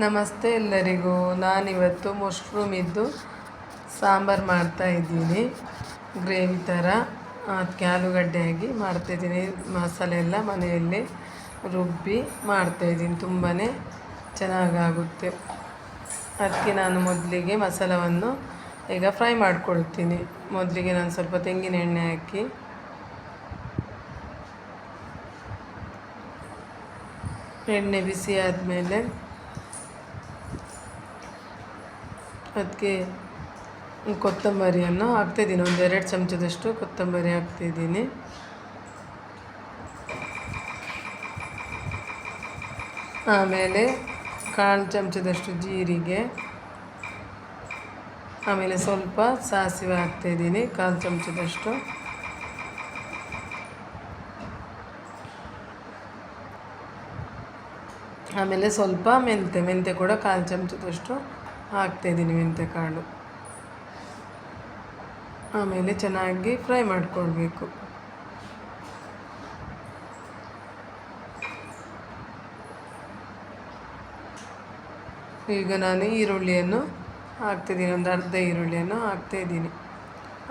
ನಮಸ್ತೆ ಎಲ್ಲರಿಗೂ. ನಾನಿವತ್ತು ಮಶ್ರೂಮಿದ್ದು ಸಾಂಬಾರು ಮಾಡ್ತಾಯಿದ್ದೀನಿ. ಗ್ರೇವಿ ಥರ ಅದಕ್ಕೆ ಆಲೂಗಡ್ಡೆ ಹಾಕಿ ಮಾಡ್ತಾಯಿದ್ದೀನಿ. ಮಸಾಲೆ ಎಲ್ಲ ಮನೆಯಲ್ಲೇ ರುಬ್ಬಿ ಮಾಡ್ತಾಯಿದ್ದೀನಿ. ತುಂಬಾ ಚೆನ್ನಾಗಾಗುತ್ತೆ. ಅದಕ್ಕೆ ನಾನು ಮೊದಲಿಗೆ ಮಸಾಲವನ್ನು ಈಗ ಫ್ರೈ ಮಾಡ್ಕೊಳ್ತೀನಿ. ಮೊದಲಿಗೆ ನಾನು ಸ್ವಲ್ಪ ತೆಂಗಿನ ಎಣ್ಣೆ ಹಾಕಿ ಎಣ್ಣೆ ಬಿಸಿ ಆದಮೇಲೆ ಅದಕ್ಕೆ ಕೊತ್ತಂಬರಿಯನ್ನು ಹಾಕ್ತಾಯಿದ್ದೀನಿ. ಒಂದು 2 ಚಮಚದಷ್ಟು ಕೊತ್ತಂಬರಿ ಹಾಕ್ತಾಯಿದ್ದೀನಿ. ಆಮೇಲೆ 1/4 ಚಮಚದಷ್ಟು ಜೀರಿಗೆ, ಆಮೇಲೆ ಸ್ವಲ್ಪ ಸಾಸಿವೆ ಹಾಕ್ತಾಯಿದ್ದೀನಿ 1/4 ಚಮಚದಷ್ಟು. ಆಮೇಲೆ ಸ್ವಲ್ಪ ಮೆಂತೆ ಕೂಡ 1/4 ಚಮಚದಷ್ಟು ಹಾಕ್ತಾಯಿದ್ದೀನಿ, ಮೆಂತೆ ಕಾಳು. ಆಮೇಲೆ ಚೆನ್ನಾಗಿ ಫ್ರೈ ಮಾಡಿಕೊಳ್ಬೇಕು. ಈಗ ನಾನು ಈರುಳ್ಳಿಯನ್ನು ಹಾಕ್ತಿದ್ದೀನಿ, ಒಂದು ಅರ್ಧ ಈರುಳ್ಳಿಯನ್ನು ಹಾಕ್ತಾಯಿದ್ದೀನಿ.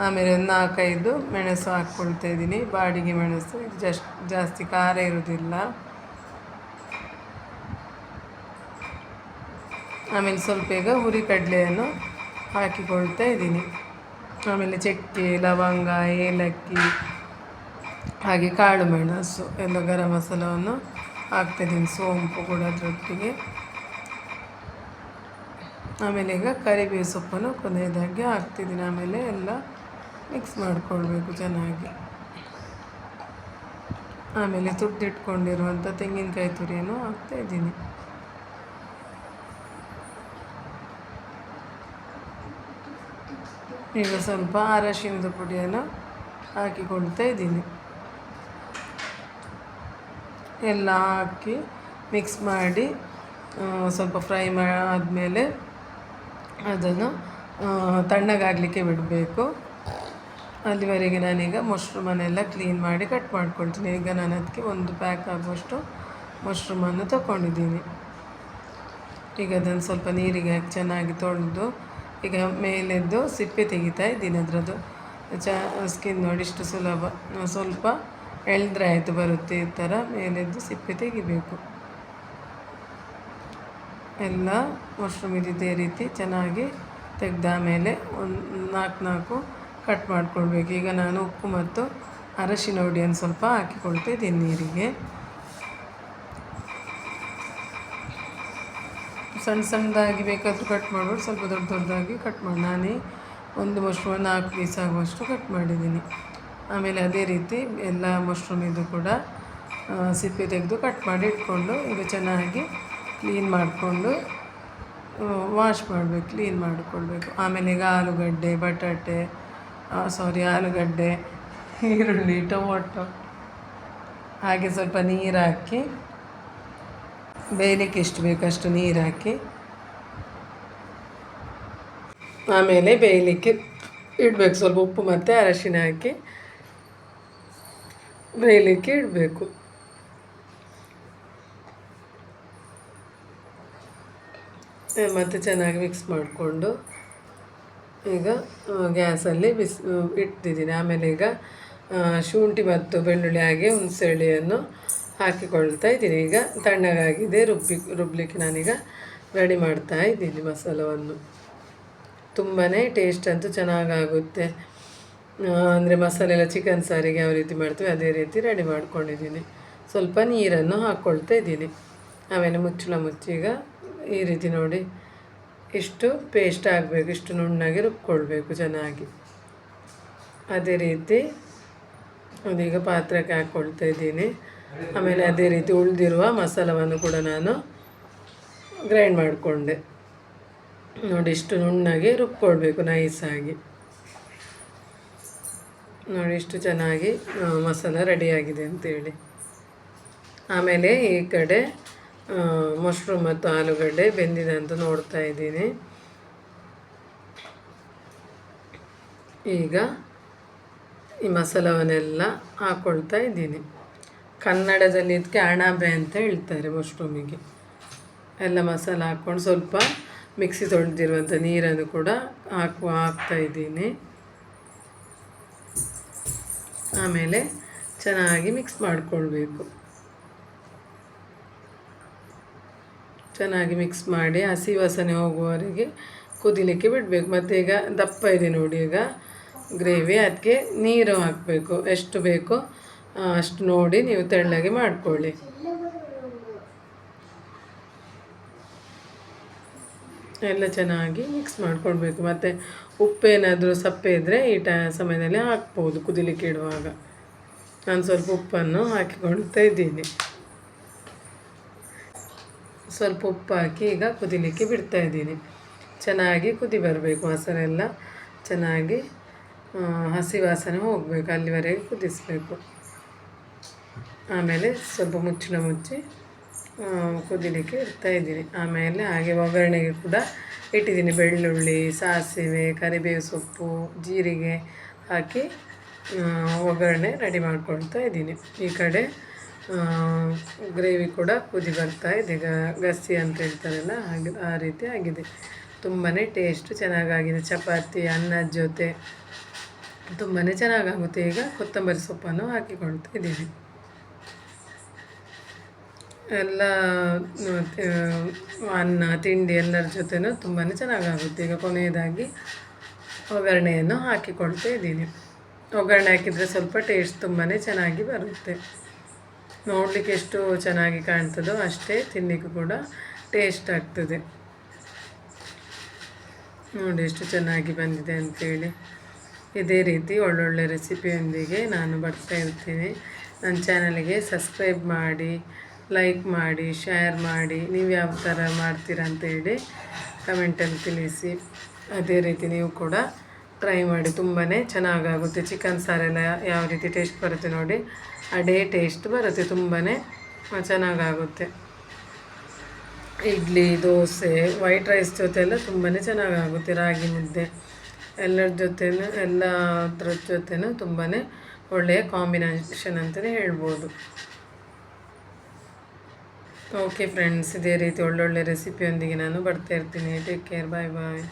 ಆಮೇಲೆ ಒಂದು 4-5 ಮೆಣಸು ಹಾಕ್ಕೊಳ್ತಾಯಿದ್ದೀನಿ, ಬಾಡಿಗೆ ಮೆಣಸು. ಇದು ಜಾಸ್ತಿ ಖಾರ ಇರೋದಿಲ್ಲ. ಆಮೇಲೆ ಸ್ವಲ್ಪ ಈಗ ಹುರಿಗಡಲೆಯನ್ನು ಹಾಕಿಕೊಳ್ತಾ ಇದ್ದೀನಿ. ಆಮೇಲೆ ಚಕ್ಕೆ, ಲವಂಗ, ಏಲಕ್ಕಿ, ಹಾಗೆ ಕಾಳು ಮೆಣಸು ಎಲ್ಲ ಗರಂ ಮಸಾಲವನ್ನು ಹಾಕ್ತಾಯಿದ್ದೀನಿ, ಸೋಂಪು ಕೂಡ ಅದರೊಟ್ಟಿಗೆ. ಆಮೇಲೆ ಈಗ ಕರಿಬೇವು ಸೊಪ್ಪನ್ನು ಕೊನೆಯದಾಗಿ ಹಾಕ್ತಿದ್ದೀನಿ. ಆಮೇಲೆ ಎಲ್ಲ ಮಿಕ್ಸ್ ಮಾಡಿಕೊಳ್ಬೇಕು ಚೆನ್ನಾಗಿ. ಆಮೇಲೆ ತುರಿದಿಟ್ಕೊಂಡಿರುವಂಥ ತೆಂಗಿನಕಾಯಿ ತುರಿಯನ್ನು ಹಾಕ್ತಾಯಿದ್ದೀನಿ. ಈಗ ಸ್ವಲ್ಪ ಅರಶಿಣದ ಪುಡಿಯನ್ನು ಹಾಕಿಕೊಳ್ತಾ ಇದ್ದೀನಿ. ಎಲ್ಲ ಹಾಕಿ ಮಿಕ್ಸ್ ಮಾಡಿ ಸ್ವಲ್ಪ ಫ್ರೈ ಆದಮೇಲೆ ಅದನ್ನು ತಣ್ಣಗಾಗಲಿಕ್ಕೆ ಬಿಡಬೇಕು. ಅಲ್ಲಿವರೆಗೆ ನಾನೀಗ ಮಶ್ರೂಮನ್ನೆಲ್ಲ ಕ್ಲೀನ್ ಮಾಡಿ ಕಟ್ ಮಾಡ್ಕೊಳ್ತೀನಿ. ಈಗ ನಾನು ಅದಕ್ಕೆ 1 ಪ್ಯಾಕ್ ಆಗುವಷ್ಟು ಮಶ್ರೂಮನ್ನು ತಗೊಂಡಿದ್ದೀನಿ. ಈಗ ಅದನ್ನು ಸ್ವಲ್ಪ ನೀರಿಗೆ ಹಾಕಿ ಚೆನ್ನಾಗಿ ತೊಳೆದು ಈಗ ಮೇಲೆದ್ದು ಸಿಪ್ಪೆ ತೆಗಿತಾ ಇದ್ದೀನಿ. ಅದರದ್ದು ಸ್ಕಿನ್ ನೋಡಿ ಇಷ್ಟು ಸುಲಭ. ಸ್ವಲ್ಪ ಎಳೆದ್ರೆ ಆಯಿತು, ಬರುತ್ತೆ ಈ ಥರ. ಮೇಲೆದ್ದು ಸಿಪ್ಪೆ ತೆಗಿಬೇಕು. ಎಲ್ಲ ಮಶ್ರೂಮ್ ಇದೇ ರೀತಿ ಚೆನ್ನಾಗಿ ತೆಗೆದ ಮೇಲೆ ಒಂದು 4 ಕಟ್ ಮಾಡ್ಕೊಳ್ಬೇಕು. ಈಗ ನಾನು ಉಪ್ಪು ಮತ್ತು ಅರಶಿನ ಹುಡಿಯನ್ನು ಸ್ವಲ್ಪ ಹಾಕಿಕೊಳ್ತಿದ್ದೀನಿ ನೀರಿಗೆ. ಸಣ್ಣದಾಗಿ ಬೇಕಾದರೂ ಕಟ್ ಮಾಡ್ಬೋದು, ಸ್ವಲ್ಪ ದೊಡ್ಡದಾಗಿ ಕಟ್ ಮಾಡಿ. ನಾನೇ ಒಂದು ಮಶ್ರೂಮ್ 4 ಪೀಸ್ ಆಗುವಷ್ಟು ಕಟ್ ಮಾಡಿದ್ದೀನಿ. ಆಮೇಲೆ ಅದೇ ರೀತಿ ಎಲ್ಲ ಮಶ್ರೂಮಿದು ಕೂಡ ಸಿಪ್ಪೆ ತೆಗೆದು ಕಟ್ ಮಾಡಿ ಇಟ್ಕೊಂಡು ಈಗ ಚೆನ್ನಾಗಿ ಕ್ಲೀನ್ ಮಾಡಿಕೊಂಡು ಕ್ಲೀನ್ ಮಾಡಿಕೊಳ್ಬೇಕು. ಆಮೇಲೆ ಈಗ ಆಲೂಗಡ್ಡೆ, ಬಟಾಟೆ, ಆಲೂಗಡ್ಡೆ, ಈರುಳ್ಳಿ, ಟೊಮೊಟೊ, ಹಾಗೆ ಸ್ವಲ್ಪ ನೀರು ಹಾಕಿ ಬೇಯಲಿಕ್ಕೆ ಎಷ್ಟು ಬೇಕಷ್ಟು ನೀರು ಹಾಕಿ ಆಮೇಲೆ ಬೇಯಲಿಕ್ಕೆ ಇಡಬೇಕು. ಸ್ವಲ್ಪ ಉಪ್ಪು ಮತ್ತು ಅರಶಿನ ಹಾಕಿ ಬೇಯಲಿಕ್ಕೆ ಇಡಬೇಕು. ಮತ್ತು ಚೆನ್ನಾಗಿ ಮಿಕ್ಸ್ ಮಾಡಿಕೊಂಡು ಈಗ ಗ್ಯಾಸಲ್ಲಿ ಇಟ್ಟಿದ್ದೀನಿ. ಆಮೇಲೆ ಈಗ ಶುಂಠಿ ಮತ್ತು ಬೆಳ್ಳುಳ್ಳಿ ಹಾಗೆ ಹುಣಸೆಹಣ್ಣಿಯನ್ನು ಹಾಕಿಕೊಳ್ತಾ ಇದ್ದೀನಿ. ಈಗ ತಣ್ಣಗಾಗಿದೆ, ರುಬ್ಬಲಿಕ್ಕೆ ನಾನೀಗ ರೆಡಿ ಮಾಡ್ತಾ ಇದ್ದೀನಿ ಮಸಾಲವನ್ನು. ತುಂಬಾ ಟೇಸ್ಟ್ ಅಂತೂ ಚೆನ್ನಾಗಾಗುತ್ತೆ. ಅಂದರೆ ಮಸಾಲೆ ಎಲ್ಲ ಚಿಕನ್ ಸಾರಿಗೆ ಯಾವ ರೀತಿ ಮಾಡ್ತೀವಿ ಅದೇ ರೀತಿ ರೆಡಿ ಮಾಡ್ಕೊಂಡಿದ್ದೀನಿ. ಸ್ವಲ್ಪ ನೀರನ್ನು ಹಾಕ್ಕೊಳ್ತಾ ಇದ್ದೀನಿ. ಆಮೇಲೆ ಮುಚ್ಚಳ ಮುಚ್ಚಿ ಈಗ ಈ ರೀತಿ ನೋಡಿ ಇಷ್ಟು ಪೇಸ್ಟ್ ಆಗಬೇಕು, ಇಷ್ಟು ನುಣ್ಣಗೆ ರುಬ್ಕೊಳ್ಬೇಕು ಚೆನ್ನಾಗಿ. ಅದೇ ರೀತಿ ಅದೀಗ ಪಾತ್ರಕ್ಕೆ ಹಾಕ್ಕೊಳ್ತಾ ಇದ್ದೀನಿ. ಆಮೇಲೆ ಅದೇ ರೀತಿ ಉಳಿದಿರುವ ಮಸಾಲವನ್ನು ಕೂಡ ನಾನು ಗ್ರೈಂಡ್ ಮಾಡಿಕೊಂಡೆ. ನೋಡಿ ಇಷ್ಟು ನುಣ್ಣಗೆ ರುಬ್ಕೊಳ್ಬೇಕು, ನೈಸಾಗಿ. ನೋಡಿ ಇಷ್ಟು ಚೆನ್ನಾಗಿ ಮಸಾಲ ರೆಡಿಯಾಗಿದೆ ಅಂತೇಳಿ. ಆಮೇಲೆ ಈ ಕಡೆ ಮಶ್ರೂಮ್ ಮತ್ತು ಆಲೂಗಡ್ಡೆ ಬೆಂದಿದೆ ಅಂತ ನೋಡ್ತಾ ಇದ್ದೀನಿ. ಈಗ ಈ ಮಸಾಲವನ್ನೆಲ್ಲ ಹಾಕ್ಕೊಳ್ತಾ ಇದ್ದೀನಿ. ಕನ್ನಡದಲ್ಲಿ ಇದಕ್ಕೆ ಅಣಬೆ ಅಂತ ಹೇಳ್ತಾರೆ ಮಶ್ರೂಮಿಗೆ. ಎಲ್ಲ ಮಸಾಲ ಹಾಕ್ಕೊಂಡು ಸ್ವಲ್ಪ ಮಿಕ್ಸಿ ತೊಳೆದಿರುವಂಥ ನೀರನ್ನು ಕೂಡ ಹಾಕ್ತಾಯಿದ್ದೀನಿ. ಆಮೇಲೆ ಚೆನ್ನಾಗಿ ಮಿಕ್ಸ್ ಮಾಡಿಕೊಳ್ಬೇಕು. ಚೆನ್ನಾಗಿ ಮಿಕ್ಸ್ ಮಾಡಿ ಹಸಿ ವಾಸನೆ ಹೋಗುವವರೆಗೆ ಕುದಿಲಿಕ್ಕೆ ಬಿಡಬೇಕು. ಮತ್ತು ಈಗ ದಪ್ಪ ಇದೆ ನೋಡಿ ಈಗ ಗ್ರೇವಿ, ಅದಕ್ಕೆ ನೀರು ಹಾಕಬೇಕು. ಎಷ್ಟು ಬೇಕೋ ಅಷ್ಟು ನೋಡಿ ನೀವು ತೆಳ್ಳಗೆ ಮಾಡಿಕೊಳ್ಳಿ. ಎಲ್ಲ ಚೆನ್ನಾಗಿ ಮಿಕ್ಸ್ ಮಾಡ್ಕೊಳ್ಬೇಕು. ಮತ್ತು ಉಪ್ಪೇನಾದರೂ ಸಪ್ಪೆ ಇದ್ದರೆ ಈ ಸಮಯದಲ್ಲಿ ಹಾಕ್ಬೋದು ಕುದಿಲಿಕ್ಕೆ ಇಡುವಾಗ. ನಾನು ಸ್ವಲ್ಪ ಉಪ್ಪನ್ನು ಹಾಕಿಕೊಳ್ತಾ ಇದ್ದೀನಿ. ಸ್ವಲ್ಪ ಉಪ್ಪು ಹಾಕಿ ಈಗ ಕುದಿಲಿಕ್ಕೆ ಬಿಡ್ತಾ ಇದ್ದೀನಿ. ಚೆನ್ನಾಗಿ ಕುದಿ ಬರಬೇಕು, ಮೊಸರು ಎಲ್ಲ ಚೆನ್ನಾಗಿ ಹಸಿ ವಾಸನೆ ಹೋಗಬೇಕು, ಅಲ್ಲಿವರೆಗೆ ಕುದಿಸಬೇಕು. ಆಮೇಲೆ ಸ್ವಲ್ಪ ಮುಚ್ಚಿ ಕುದಿಲಿಕ್ಕೆ ಇಡ್ತಾ ಇದ್ದೀನಿ. ಆಮೇಲೆ ಹಾಗೆ ಒಗ್ಗರಣೆಗೆ ಕೂಡ ಇಟ್ಟಿದ್ದೀನಿ. ಬೆಳ್ಳುಳ್ಳಿ, ಸಾಸಿವೆ, ಕರಿಬೇವು ಸೊಪ್ಪು, ಜೀರಿಗೆ ಹಾಕಿ ಒಗ್ಗರಣೆ ರೆಡಿ ಮಾಡ್ಕೊಳ್ತಾ ಇದ್ದೀನಿ. ಈ ಕಡೆ ಗ್ರೇವಿ ಕೂಡ ಕುದಿ ಬರ್ತಾ ಇದೆ, ಗಸಿ ಅಂತ ಹೇಳ್ತಾರಲ್ಲ ಹಾಗೆ ಆ ರೀತಿ ಆಗಿದೆ. ತುಂಬಾ ಟೇಸ್ಟು ಚೆನ್ನಾಗಾಗಿದೆ. ಚಪಾತಿ ಅನ್ನದ ಜೊತೆ ತುಂಬಾ ಚೆನ್ನಾಗಾಗುತ್ತೆ. ಈಗ ಕೊತ್ತಂಬರಿ ಸೊಪ್ಪನ್ನು ಹಾಕಿಕೊಳ್ತಾ ಇದ್ದೀನಿ. ಎಲ್ಲ ಅನ್ನ ತಿಂಡಿ ಎಲ್ಲರ ಜೊತೆನೂ ತುಂಬಾ ಚೆನ್ನಾಗಾಗುತ್ತೆ. ಈಗ ಕೊನೆಯದಾಗಿ ಒಗ್ಗರಣೆಯನ್ನು ಹಾಕಿಕೊಳ್ತಾ ಇದ್ದೀನಿ. ಒಗ್ಗರಣೆ ಹಾಕಿದರೆ ಸ್ವಲ್ಪ ಟೇಸ್ಟ್ ತುಂಬಾ ಚೆನ್ನಾಗಿ ಬರುತ್ತೆ. ನೋಡಲಿಕ್ಕೆ ಎಷ್ಟು ಚೆನ್ನಾಗಿ ಕಾಣ್ತದೋ ಅಷ್ಟೇ ತಿನ್ನಲಿಕ್ಕೂ ಕೂಡ ಟೇಸ್ಟ್ ಆಗ್ತದೆ. ನೋಡಿ ಎಷ್ಟು ಚೆನ್ನಾಗಿ ಬಂದಿದೆ ಅಂಥೇಳಿ. ಇದೇ ರೀತಿ ಒಳ್ಳೊಳ್ಳೆ ರೆಸಿಪಿಯೊಂದಿಗೆ ನಾನು ಬರ್ತಾ ಇರ್ತೀನಿ. ನನ್ನ ಚಾನಲ್ಗೆ ಸಬ್ಸ್ಕ್ರೈಬ್ ಮಾಡಿ, ಲೈಕ್ ಮಾಡಿ, ಶೇರ್ ಮಾಡಿ. ನೀವು ಯಾವ ಥರ ಮಾಡ್ತೀರಾ ಅಂತೇಳಿ ಕಮೆಂಟಲ್ಲಿ ತಿಳಿಸಿ. ಅದೇ ರೀತಿ ನೀವು ಕೂಡ ಟ್ರೈ ಮಾಡಿ, ತುಂಬಾ ಚೆನ್ನಾಗಾಗುತ್ತೆ. ಚಿಕನ್ ಸಾರೆಲ್ಲ ಯಾವ ರೀತಿ ಟೇಸ್ಟ್ ಬರುತ್ತೆ ನೋಡಿ, ಅದೇ ಟೇಸ್ಟ್ ಬರುತ್ತೆ. ತುಂಬಾ ಚೆನ್ನಾಗಾಗುತ್ತೆ. ಇಡ್ಲಿ, ದೋಸೆ, ವೈಟ್ ರೈಸ್ ಜೊತೆ ಎಲ್ಲ ತುಂಬಾ ಚೆನ್ನಾಗಾಗುತ್ತೆ. ರಾಗಿ ಮುದ್ದೆ ಎಲ್ಲದ್ರ ಜೊತೆನೂ ತುಂಬಾ ಒಳ್ಳೆಯ ಕಾಂಬಿನೇಷನ್ ಅಂತಲೇ ಹೇಳ್ಬೋದು. ಓಕೆ ಫ್ರೆಂಡ್ಸ್, ಇದೇ ರೀತಿ ಒಳ್ಳೊಳ್ಳೆ ರೆಸಿಪಿಯೊಂದಿಗೆ ನಾನು ಬರ್ತಾ ಇರ್ತೀನಿ. ಟೇಕ್ ಕೇರ್, ಬಾಯ್ ಬಾಯ್.